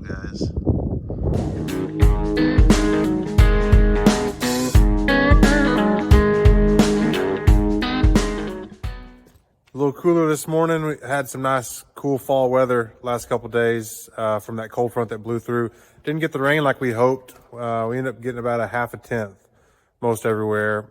guys. A little cooler this morning. We had some nice cool fall weather last couple days from that cold front that blew through. Didn't get the rain like we hoped. We ended up getting about a half a tenth most everywhere.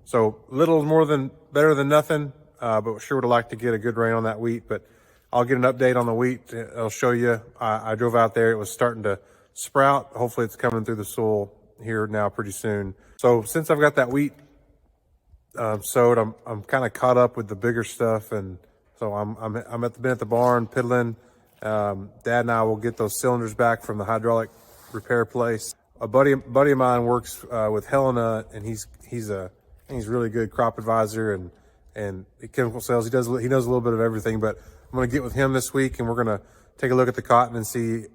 So little more than better than nothing, but sure would have liked to get a good rain on that wheat. But I'll get an update on the wheat. I'll show you. I drove out there. It was starting to sprout. Hopefully it's coming through the soil here now pretty soon. So since I've got that wheat sowed, I'm kind of caught up with the bigger stuff, and so I'm been at the barn piddling. Dad and I will get those cylinders back from the hydraulic repair place. A buddy of mine works with Helena, and he's really good crop advisor and chemical sales. He knows a little bit of everything. But I'm gonna get with him this week, and we're gonna take a look at the cotton and see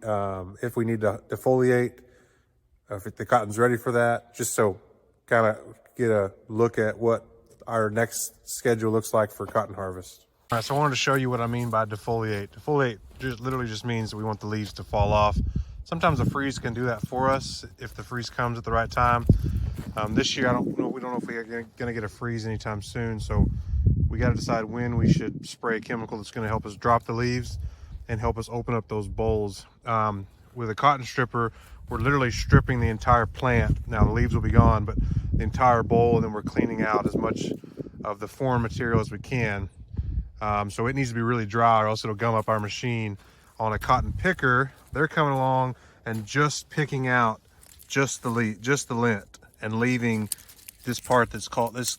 if we need to defoliate, if the cotton's ready for that, just so kind of get a look at what our next schedule looks like for cotton harvest. All right, so I wanted to show you what I mean by defoliate. Defoliate literally just means that we want the leaves to fall off. Sometimes a freeze can do that for us if the freeze comes at the right time. This year, we don't know if we're gonna get a freeze anytime soon, so we got to decide when we should spray a chemical that's gonna help us drop the leaves and help us open up those bolls. With a cotton stripper, we're literally stripping the entire plant. Now the leaves will be gone, but the entire boll, and then we're cleaning out as much of the foreign material as we can. So it needs to be really dry, or else it'll gum up our machine. On a cotton picker, they're coming along and just picking out just the lint, and leaving this part that's called this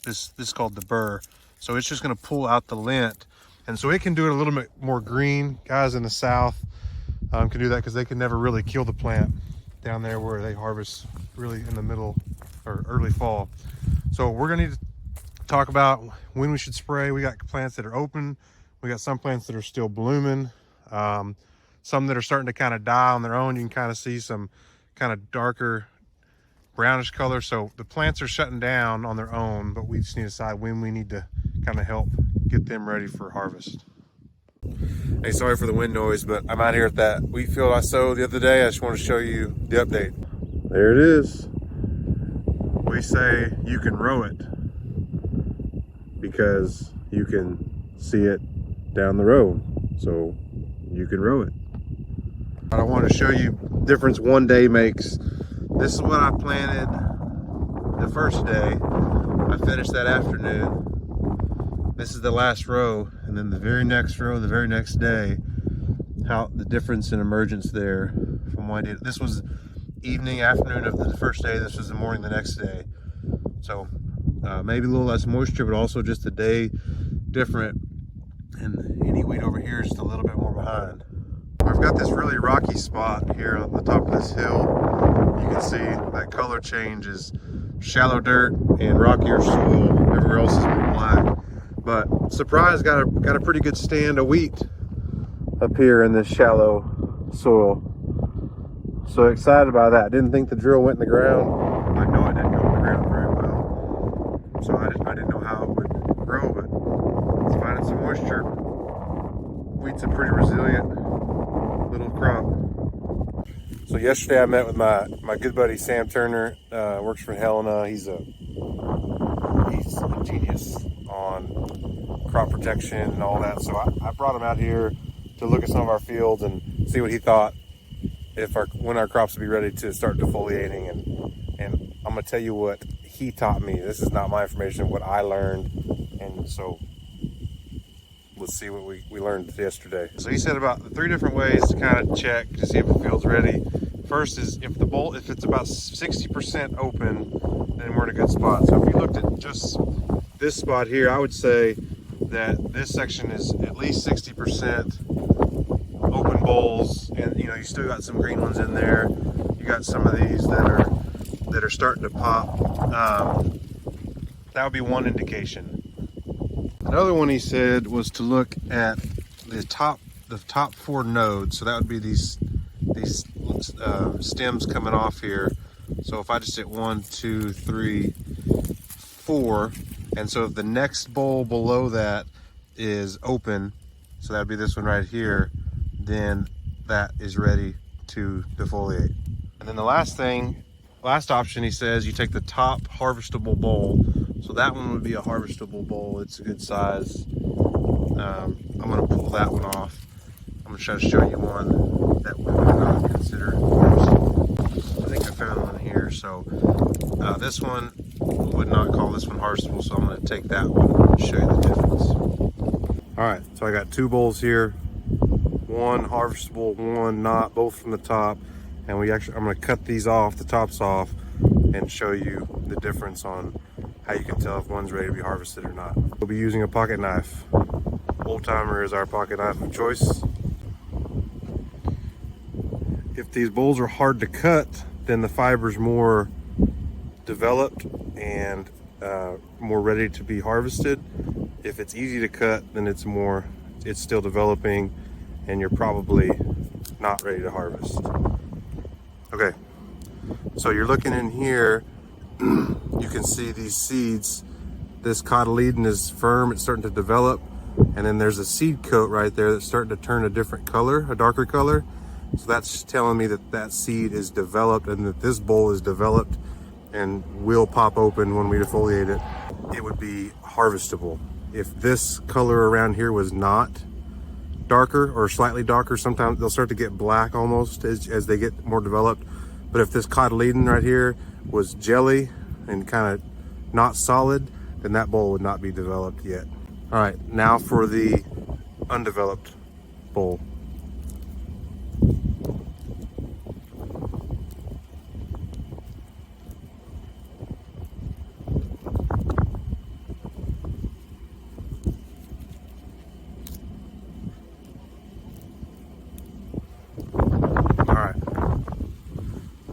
called the burr. So it's just going to pull out the lint, and so it can do it a little bit more green. Guys in the south can do that because they can never really kill the plant down there where they harvest really in the middle or early fall. So we're gonna need to talk about when we should spray. We got plants that are open, we got some plants that are still blooming, some that are starting to kind of die on their own. You can kind of see some kind of darker brownish color. So the plants are shutting down on their own, but we just need to decide when we need to kind of help get them ready for harvest. Hey, sorry for the wind noise, but I'm out here at that wheat field I sowed the other day. I just want to show you the update. There it is. We say you can row it because you can see it down the road, so you can row it. I want to show you the difference one day makes. This is what I planted the first day. I finished that afternoon. This is the last row, and then the very next row, the very next day, how the difference in emergence there from what I did. This was evening, afternoon of the first day. This was the morning the next day. So maybe a little less moisture, but also just a day different. And any wheat over here is just a little bit more behind. I've got this really rocky spot here on the top of this hill. You can see that color change is shallow dirt and rockier soil. Everywhere else is more black. But surprise, got a pretty good stand of wheat up here in this shallow soil. So excited about that. Didn't think the drill went in the ground. I know it didn't go in the ground very well. So I didn't know how it would grow, but it's finding some moisture. Wheat's a pretty resilient little crop. So yesterday I met with my good buddy Sam Turner, works for Helena. He's a genius on crop protection and all that. So I brought him out here to look at some of our fields and see what he thought when our crops would be ready to start defoliating. And I'm gonna tell you what he taught me. This is not my information, what I learned. And so let's see what we learned yesterday. So he said about 3 different ways to kind of check to see if the field's ready. First is if it's about 60% open, then we're in a good spot. So if you looked at just this spot here, I would say that this section is at least 60% open bolls, and you still got some green ones in there. You got some of these that are starting to pop. That would be one indication. Another one he said was to look at the top 4 nodes. So that would be these stems coming off here. So if I just hit 1, 2, 3, 4, and so if the next bowl below that is open, so that'd be this one right here, then that is ready to defoliate. And then the last option, he says you take the top harvestable bowl. So that one would be a harvestable bowl. It's a good size. I'm gonna pull that one off. I'm gonna try to show you one that we would not consider harvestable. I think I found one here. So this one would not call this one harvestable. So I'm gonna take that one and show you the difference. All right, so I got two bowls here. One harvestable, one not, both from the top. And I'm gonna cut these off, the tops off, and show you the difference on how you can tell if one's ready to be harvested or not. We'll be using a pocket knife. Old Timer is our pocket knife of choice. If these bowls are hard to cut, then the fiber's more developed and more ready to be harvested. If it's easy to cut, then it's still developing and you're probably not ready to harvest. Okay, so you're looking in here, you can see these seeds. This cotyledon is firm, it's starting to develop, and then there's a seed coat right there that's starting to turn a different color, a darker color. So that's telling me that that seed is developed and that this bowl is developed and will pop open when we defoliate it. It would be harvestable. If this color around here was not darker or slightly darker, sometimes they'll start to get black almost as they get more developed. But if this cotyledon right here was jelly and kind of not solid, then that bowl would not be developed yet. All right, now for the undeveloped bowl.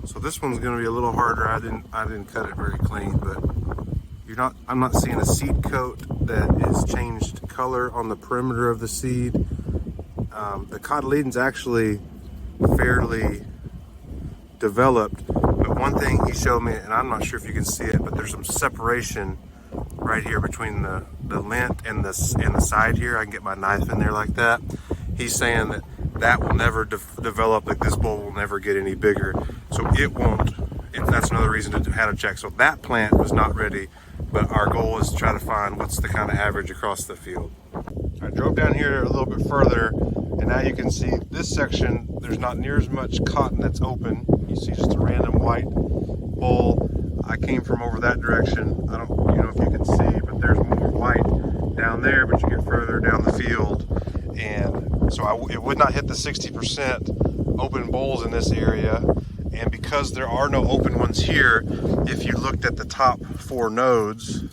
So this one's going to be a little harder. I didn't cut it very clean, but I'm not seeing a seed coat that is changed color on the perimeter of the seed. The cotyledon's actually fairly developed, but one thing he showed me, and I'm not sure if you can see it, but there's some separation right here between the lint and the side here. I can get my knife in there like that. He's saying that will never develop, like this bowl will never get any bigger. So it won't, if that's another reason to have to check. So that plant was not ready, but our goal is to try to find what's the kind of average across the field. I drove down here a little bit further, and now you can see this section, there's not near as much cotton that's open. You see just a random white bowl. I came from over that direction. I don't know if you can see, but there's more white down there, but you get further down the field. And so it would not hit the 60% open bowls in this area. And because there are no open ones here, if you looked at the top 4 nodes,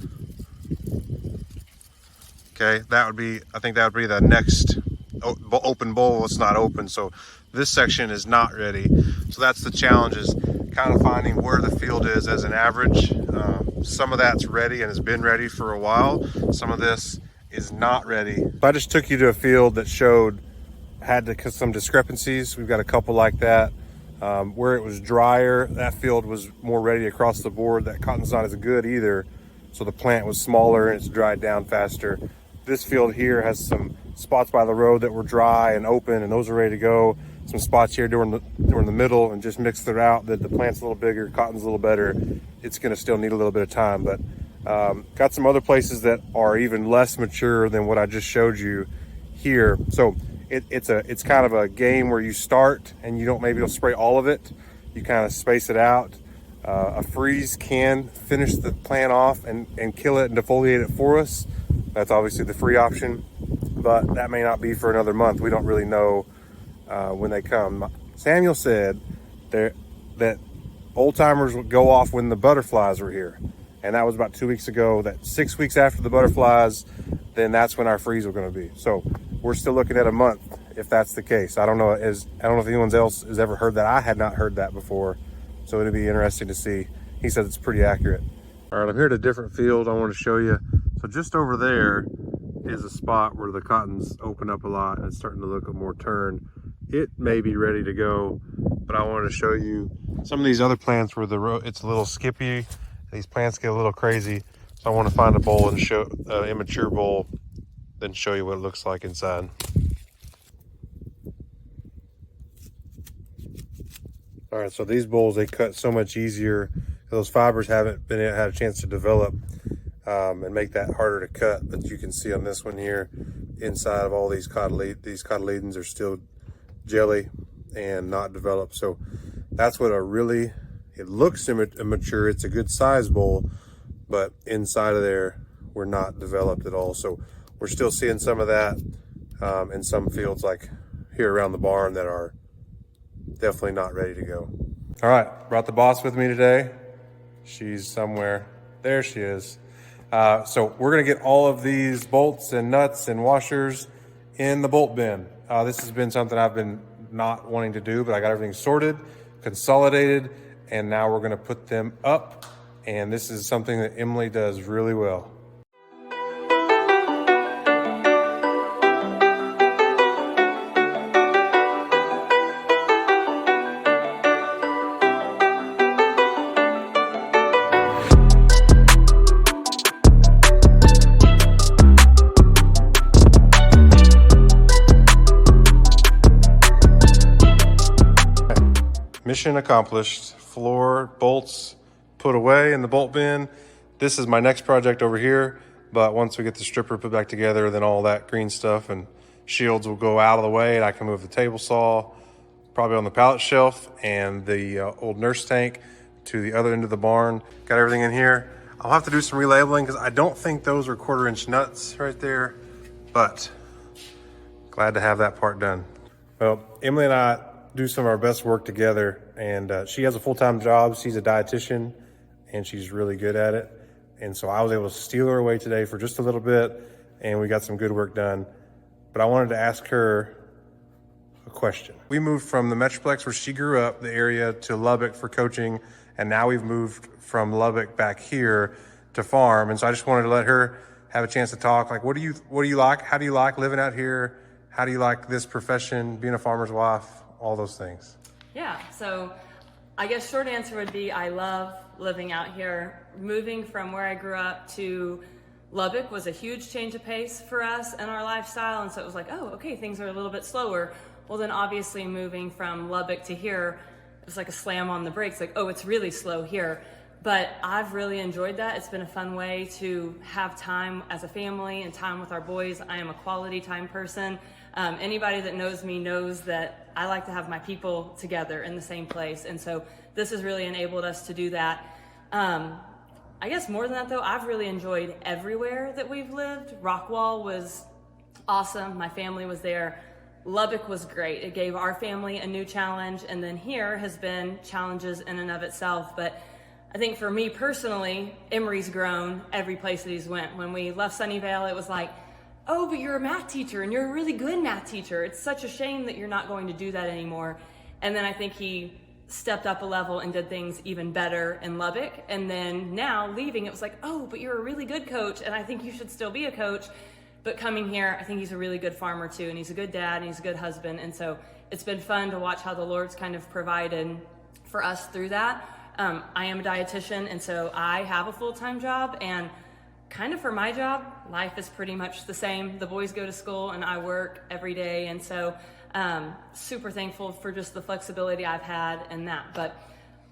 okay, I think that would be the next open bowl. It's not open, so this section is not ready. So that's the challenge, is kind of finding where the field is as an average. Some of that's ready and has been ready for a while. Some of this is not ready. I just took you to a field that had some discrepancies. We've got a couple like that. Where it was drier, that field was more ready across the board. That cotton's not as good either, so the plant was smaller and it's dried down faster. This field here has some spots by the road that were dry and open, and those are ready to go. Some spots here during the middle, and just mixed it out. That the plant's a little bigger, cotton's a little better. It's going to still need a little bit of time, but got some other places that are even less mature than what I just showed you here. So it's kind of a game where you start and maybe you'll spray all of it. You kind of space it out. A freeze can finish the plant off and kill it and defoliate it for us. That's obviously the free option, but that may not be for another month. We don't really know when they come. Samuel said that old timers would go off when the butterflies were here. And that was about 2 weeks ago. That 6 weeks after the butterflies, then that's when our freeze was going to be. So we're still looking at a month if that's the case. I don't know if anyone else has ever heard that. I had not heard that before, so it'd be interesting to see. He said it's pretty accurate. All right, I'm here at a different field I want to show you. So just over there is a spot where the cotton's open up a lot and it's starting to look more turned. It may be ready to go, but I wanted to show you some of these other plants where it's a little skippy. These plants get a little crazy, so I want to find a bowl and show immature bowl, then show you what it looks like inside. All right, so these bulls, they cut so much easier. Those fibers haven't had a chance to develop and make that harder to cut. But you can see on this one here, inside of all these cotyledons are still jelly and not developed. So that's what it looks immature. It's a good size bull, but inside of there, we're not developed at all. So we're still seeing some of that in some fields like here around the barn that are definitely not ready to go. All right, brought the boss with me today. She's somewhere. There she is. So we're gonna get all of these bolts and nuts and washers in the bolt bin. This has been something I've been not wanting to do, but I got everything sorted, consolidated, and now we're gonna put them up. And this is something that Emily does really well. Mission accomplished. Floor bolts put away in the bolt bin. This is my next project over here, but once we get the stripper put back together, then all that green stuff and shields will go out of the way, and I can move the table saw probably on the pallet shelf and the old nurse tank to the other end of the barn. Got everything in here. I'll have to do some relabeling because I don't think those are 1/4-inch nuts right there, but glad to have that part done. Well, Emily and I do some of our best work together, and she has a full-time job. She's a dietitian and she's really good at it, and so I was able to steal her away today for just a little bit, and we got some good work done. But I wanted to ask her a question. We moved from the Metroplex where she grew up, the area, to Lubbock for coaching, and now we've moved from Lubbock back here to farm. And so I just wanted to let her have a chance to talk. Like, what do you like? How do you like living out here? How do you like this profession, being a farmer's wife? All those things. Yeah, so I guess short answer would be I love living out here. Moving from where I grew up to Lubbock was a huge change of pace for us and our lifestyle, and so it was like, oh, okay, things are a little bit slower. Well, then obviously moving from Lubbock to here, it was like a slam on the brakes, like, oh, it's really slow here. But I've really enjoyed that. It's been a fun way to have time as a family and time with our boys. I am a quality time person. Anybody that knows me knows that I like to have my people together in the same place. And so this has really enabled us to do that. I guess more than that though, I've really enjoyed everywhere that we've lived. Rockwall was awesome. My family was there. Lubbock was great. It gave our family a new challenge. And then here has been challenges in and of itself. But I think for me personally, Emery's grown every place that he's went. When we left Sunnyvale, it was like, oh, but you're a math teacher and you're a really good math teacher. It's such a shame that you're not going to do that anymore. And then I think he stepped up a level and did things even better in Lubbock. And then now leaving, it was like, oh, but you're a really good coach and I think you should still be a coach. But coming here, I think he's a really good farmer too, and he's a good dad and he's a good husband. And so it's been fun to watch how the Lord's kind of provided for us through that. I am a dietitian, and so I have a full-time job, and kind of for my job, life is pretty much the same. The boys go to school and I work every day. And so super thankful for just the flexibility I've had in that. But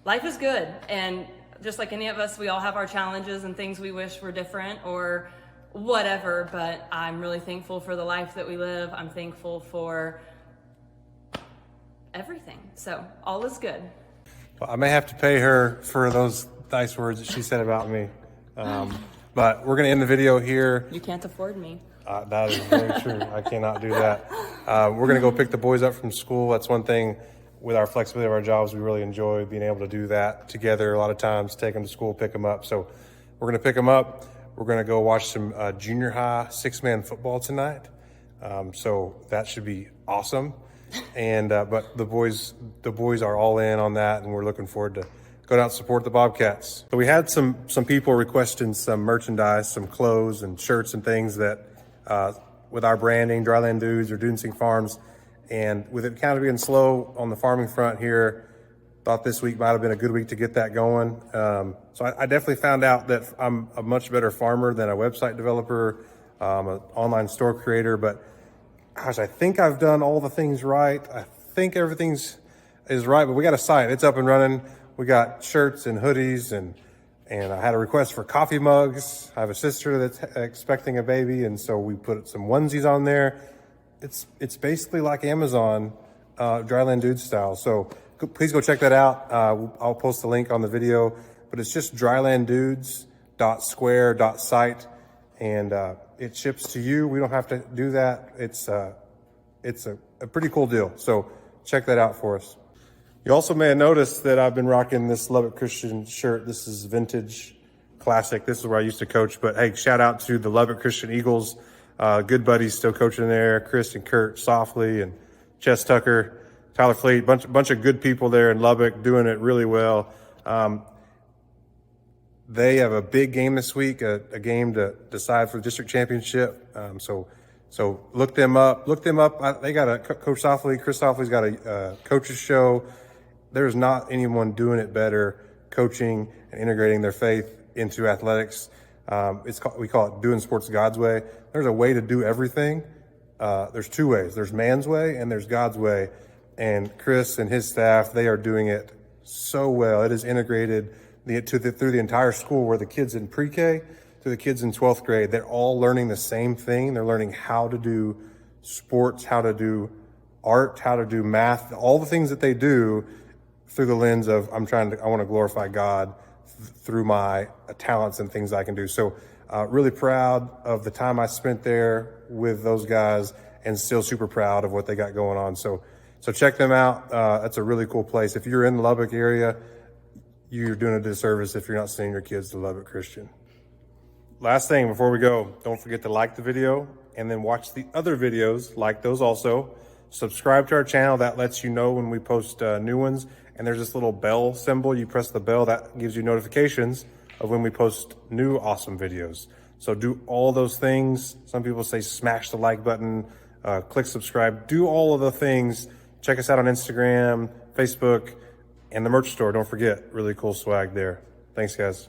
life is good. And just like any of us, we all have our challenges and things we wish were different or whatever. But I'm really thankful for the life that we live. I'm thankful for everything. So all is good. Well, I may have to pay her for those nice words that she said about me. But we're going to end the video here. You can't afford me. That is very true. I cannot do that. We're going to go pick the boys up from school. That's one thing with our flexibility of our jobs. We really enjoy being able to do that together. A lot of times, take them to school, pick them up. So we're going to pick them up. We're going to go watch some junior high 6-man football tonight. So that should be awesome. And but the boys are all in on that, and we're looking forward to go out and support the Bobcats. So we had some people requesting some merchandise, some clothes and shirts and things that with our branding, Dryland Dudes or Dudensing Farms. And with it kind of being slow on the farming front here, thought this week might have been a good week to get that going. So I definitely found out that I'm a much better farmer than a website developer, an online store creator. But gosh, I think I've done all the things right. I think everything's is right, but we got a site. It's up and running. We got shirts and hoodies, and I had a request for coffee mugs. I have a sister that's expecting a baby, and so we put some onesies on there. It's basically like Amazon, Dryland Dudes style. So please go check that out. I'll post the link on the video, but it's just drylanddudes.square.site, and it ships to you. We don't have to do that. It's a pretty cool deal. So check that out for us. You also may have noticed that I've been rocking this Lubbock Christian shirt. This is vintage, classic. This is where I used to coach. But hey, shout out to the Lubbock Christian Eagles. Good buddies still coaching there. Chris and Kurt Softly and Chess Tucker, Tyler Fleet, bunch of good people there in Lubbock doing it really well. They have a big game this week, a game to decide for the district championship. So look them up. They got Coach Softly, Chris Softly's got a coaches show. There's not anyone doing it better, coaching and integrating their faith into athletics. We call it doing sports God's way. There's a way to do everything. There's two ways. There's man's way and there's God's way. And Chris and his staff, they are doing it so well. It is integrated through the entire school, where the kids in pre-K to the kids in 12th grade, they're all learning the same thing. They're learning how to do sports, how to do art, how to do math, all the things that they do through the lens of I want to glorify God through my talents and things I can do. So really proud of the time I spent there with those guys, and still super proud of what they got going on. So check them out. That's a really cool place. If you're in the Lubbock area, you're doing a disservice if you're not sending your kids to Lubbock Christian. Last thing before we go, don't forget to like the video and then watch the other videos, like those also. Subscribe to our channel. That lets you know when we post new ones. And there's this little bell symbol. You press the bell, that gives you notifications of when we post new awesome videos. So do all those things. Some people say smash the like button, click subscribe, do all of the things. Check us out on Instagram, Facebook, and the merch store. Don't forget, really cool swag there. Thanks, guys.